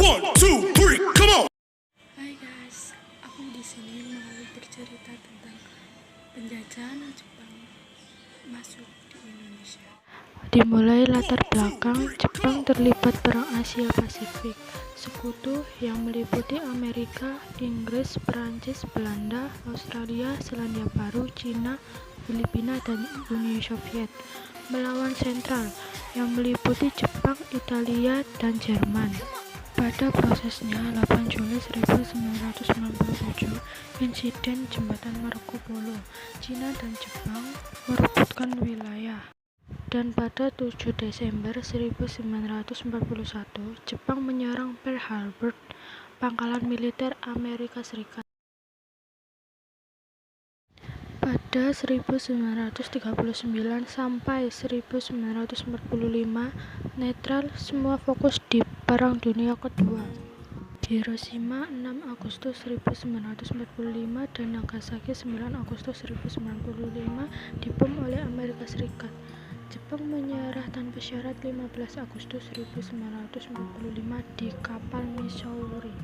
1, 2, 3, come on. Hai guys, aku di sini mau bercerita tentang penjajahan Jepang masuk di Indonesia. Dimulai latar belakang Jepang terlibat perang Asia Pasifik. Sekutu yang meliputi Amerika, Inggris, Perancis, Belanda, Australia, Selandia Baru, Cina, Filipina, dan Uni Soviet melawan Sentral yang meliputi Jepang, Italia, dan Jerman. Pada prosesnya, 8 Juli 1997, insiden jembatan Marco Polo, Cina dan Jepang merebutkan wilayah. Dan pada 7 Desember 1941, Jepang menyerang Pearl Harbor, pangkalan militer Amerika Serikat. Pada 1939 sampai 1945, netral semua fokus di Perang Dunia Kedua. Hiroshima 6 Agustus 1945 dan Nagasaki 9 Agustus 1945 dibom oleh Amerika Serikat. Jepang menyerah tanpa syarat 15 Agustus 1945 di kapal Missouri.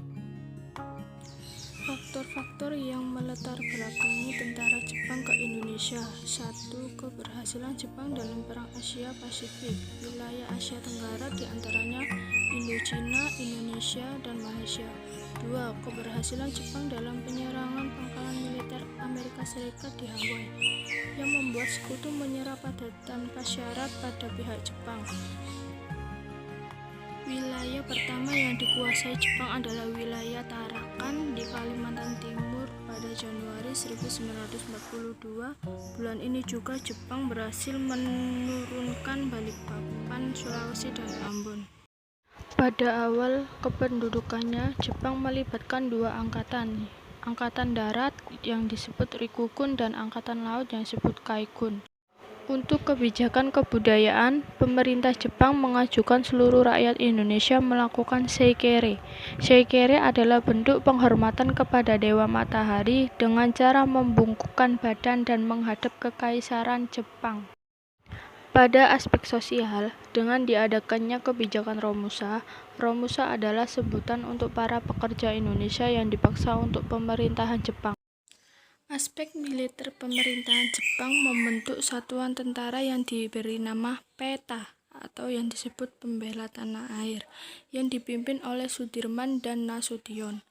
Faktor-faktor yang melatar belakangi tentara Jepang ke Indonesia. 1. Keberhasilan Jepang dalam Perang Asia Pasifik. Wilayah Asia Tenggara diantaranya Indochina, Indonesia, dan Malaysia. 2. Keberhasilan Jepang dalam penyerangan pangkalan militer Amerika Serikat di Hawaii, yang membuat sekutu menyerah tanpa syarat pada pihak Jepang. Wilayah pertama yang dikuasai Jepang adalah wilayah Tarakan di Kalimantan Timur pada Januari 1942. Bulan ini juga Jepang berhasil menurunkan Balikpapan, Sulawesi, dan Ambon. Pada awal kependudukannya, Jepang melibatkan dua angkatan, Angkatan Darat yang disebut Rikukun dan Angkatan Laut yang disebut Kaikun. Untuk kebijakan kebudayaan, pemerintah Jepang mengajukan seluruh rakyat Indonesia melakukan seikere. Seikere adalah bentuk penghormatan kepada Dewa Matahari dengan cara membungkukkan badan dan menghadap ke Kekaisaran Jepang. Pada aspek sosial, dengan diadakannya kebijakan Romusa, Romusa adalah sebutan untuk para pekerja Indonesia yang dipaksa untuk pemerintahan Jepang. Aspek militer, pemerintahan Jepang membentuk satuan tentara yang diberi nama PETA atau yang disebut Pembela Tanah Air, yang dipimpin oleh Sudirman dan Nasution.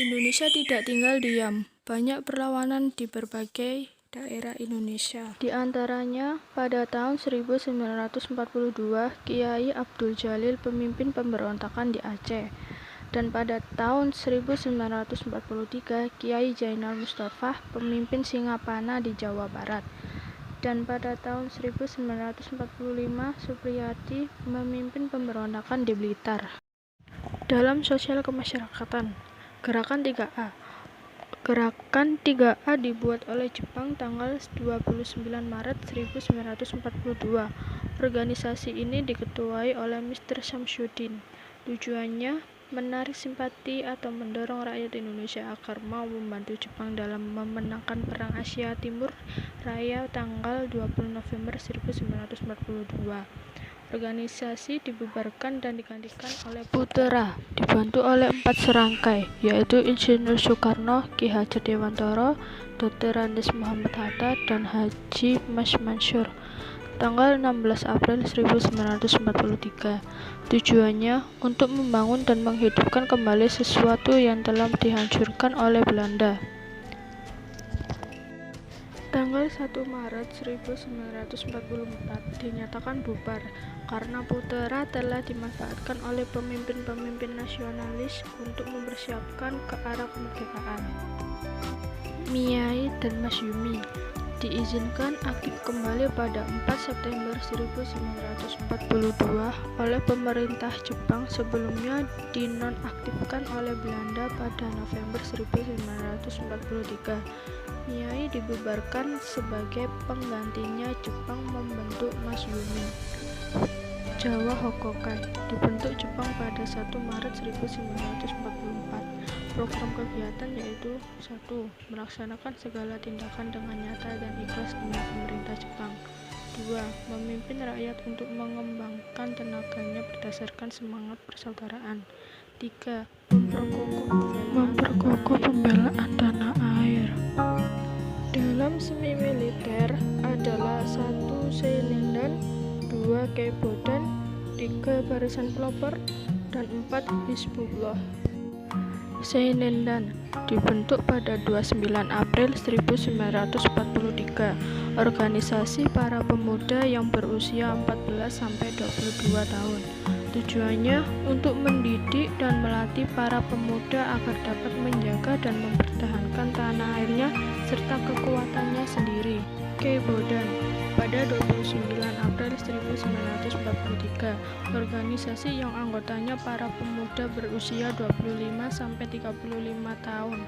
Indonesia tidak tinggal diam, banyak perlawanan di berbagai daerah Indonesia. Di antaranya, pada tahun 1942, Kiai Abdul Jalil pemimpin pemberontakan di Aceh. Dan pada tahun 1943, Kiai Zainal Mustafa pemimpin Singapana di Jawa Barat. Dan pada tahun 1945, Supriyadi memimpin pemberontakan di Blitar. Dalam sosial kemasyarakatan, Gerakan 3A. Gerakan 3A dibuat oleh Jepang tanggal 29 Maret 1942. Organisasi ini diketuai oleh Mr. Samsudin. Tujuannya menarik simpati atau mendorong rakyat Indonesia agar mau membantu Jepang dalam memenangkan Perang Asia Timur Raya tanggal 20 November 1942. Organisasi dibubarkan dan digantikan oleh Putera, dibantu oleh 4 serangkai, yaitu Insinyur Soekarno, Ki Hajar Dewantara, Dr. Andes Muhammad Hatta, dan Haji Mas Mansur. Tanggal 16 April 1943. Tujuannya untuk membangun dan menghidupkan kembali sesuatu yang telah dihancurkan oleh Belanda. Tanggal 1 Maret 1944 dinyatakan bubar karena Putera telah dimanfaatkan oleh pemimpin-pemimpin nasionalis untuk mempersiapkan ke arah kemerdekaan. Miyai dan Mas Yumi diizinkan aktif kembali pada 4 September 1942 oleh pemerintah Jepang, sebelumnya dinonaktifkan oleh Belanda pada November 1943. Miyai dibubarkan sebagai penggantinya. Jepang membentuk Mas Yumi. Jawa Hokokai dibentuk Jepang pada 1 Maret 1944. Program kegiatan yaitu 1. Melaksanakan segala tindakan dengan nyata dan ikhlas demi pemerintah Jepang. 2. Memimpin rakyat untuk mengembangkan tenaganya berdasarkan semangat persaudaraan. 3. Memperkokoh pembelaan tanah air. Dalam semi militer adalah 1. Seinendan, 2. Keibodan, 3. Barisan Pelopor, dan 4. Hizbullah. Seinendan dibentuk pada 29 April 1943, organisasi para pemuda yang berusia 14-22 tahun. Tujuannya untuk mendidik dan melatih para pemuda agar dapat menjaga dan mempertahankan tanah airnya serta kekuatannya sendiri. Keibodan pada 29 April 1943, organisasi yang anggotanya para pemuda berusia 25-35 tahun.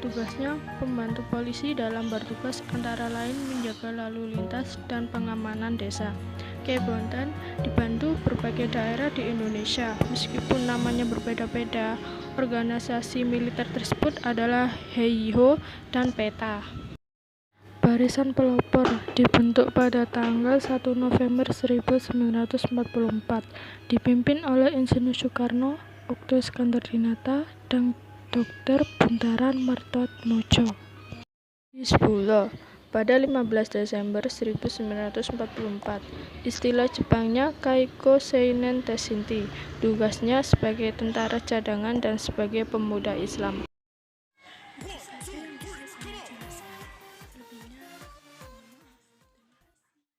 Tugasnya membantu polisi dalam bertugas antara lain menjaga lalu lintas dan pengamanan desa. Keibodan dibantu berbagai daerah di Indonesia. Meskipun namanya berbeda-beda, organisasi militer tersebut adalah HEIHO dan PETA. Barisan Pelopor dibentuk pada tanggal 1 November 1944, dipimpin oleh Insinyur Soekarno, Okto Iskandar-Dinata, dan Dr. Buntaran Mertoatmojo. Hizbullah pada 15 Desember 1944, istilah Jepangnya Kaiko Seinen Teshinti, tugasnya sebagai tentara cadangan dan sebagai pemuda Islam.